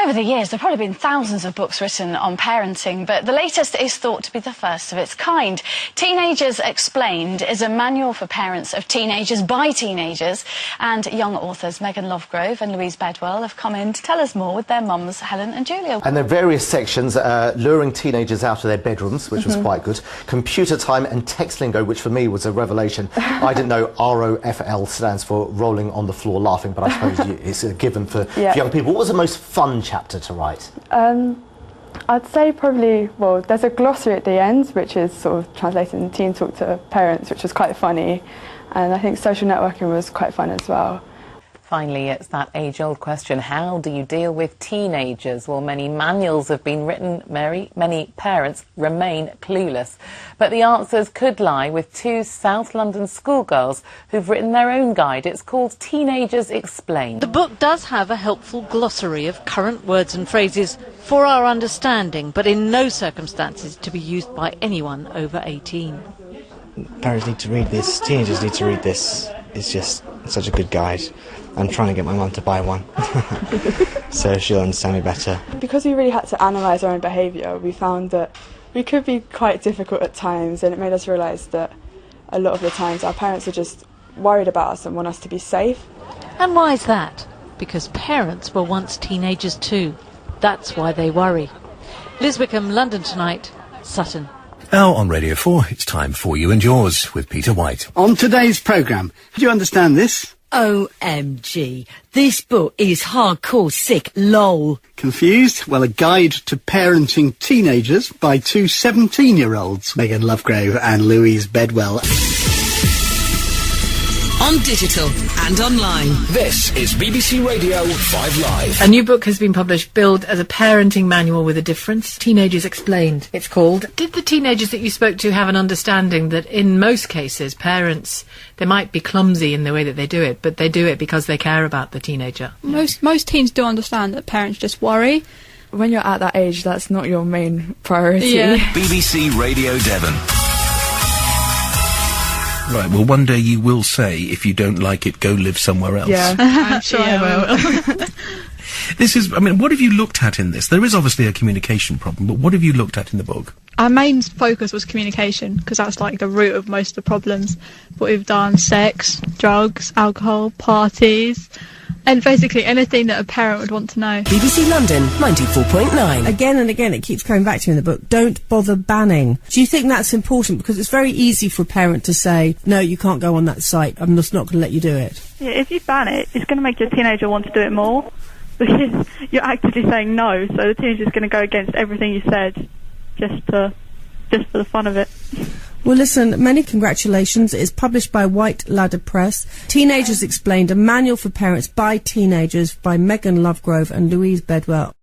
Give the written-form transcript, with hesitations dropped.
Over the years, there have probably been thousands of books written on parenting, but the latest is thought to be the first of its kind. Teenagers Explained is a manual for parents of teenagers by teenagers, and young authors Megan Lovegrove and Louise Bedwell have come in to tell us more with their mums, Helen and Julia. And there are various sections, luring teenagers out of their bedrooms, which was quite good, computer time and text lingo, which for me was a revelation. I didn't know ROFL stands for rolling on the floor laughing, but I suppose it's a given for young people. What was the most fun chapter to write? I'd say probably, well, there's a glossary at the end, which is sort of translated in Teen Talk to Parents, which was quite funny, and I think social networking was quite fun as well. Finally, it's that age-old question, how do you deal with teenagers? Well, many manuals have been written, many parents remain clueless. But the answers could lie with two South London schoolgirls who've written their own guide. It's called Teenagers Explained. The book does have a helpful glossary of current words and phrases for our understanding, but in no circumstances to be used by anyone over 18. Parents need to read this, teenagers need to read this. It's just such a good guide. I'm trying to get my mum to buy one, so she'll understand me better. Because we really had to analyse our own behaviour, we found that we could be quite difficult at times, and it made us realise that a lot of the times our parents are just worried about us and want us to be safe. And why is that? Because parents were once teenagers too. That's why they worry. Liz Wickham, London Tonight, Sutton. Now on Radio 4, it's time for You and Yours with Peter White. On today's programme, do you understand this? OMG, this book is hardcore sick, lol. Confused? Well, a guide to parenting teenagers by two 17-year-olds, Megan Lovegrove and Louise Bedwell. On digital and online. This is BBC Radio 5 Live. A new book has been published, billed as a parenting manual with a difference. Teenagers Explained, it's called. Did the teenagers that you spoke to have an understanding that in most cases, parents, they might be clumsy in the way that they do it, but they do it because they care about the teenager? Most teens do understand that parents just worry. When you're at that age, that's not your main priority. Yeah. BBC Radio Devon. Right, well, one day you will say, if you don't like it, go live somewhere else. Yeah, I'm sure I will. This is, I mean, what have you looked at in this? There is obviously a communication problem, but what have you looked at in the book? Our main focus was communication, because that's like the root of most of the problems. But we've done sex, drugs, alcohol, parties, and basically anything that a parent would want to know. BBC London 94.9. Again and again it keeps coming back to you in the book, don't bother banning. Do you think that's important? Because it's very easy for a parent to say, no, you can't go on that site, I'm just not going to let you do it. Yeah, if you ban it, it's going to make your teenager want to do it more, because you're actively saying no, so the teenager's going to go against everything you said just for the fun of it. Well, listen, many congratulations. It is published by White Ladder Press. Teenagers Explained, a manual for parents by teenagers by Megan Lovegrove and Louise Bedwell.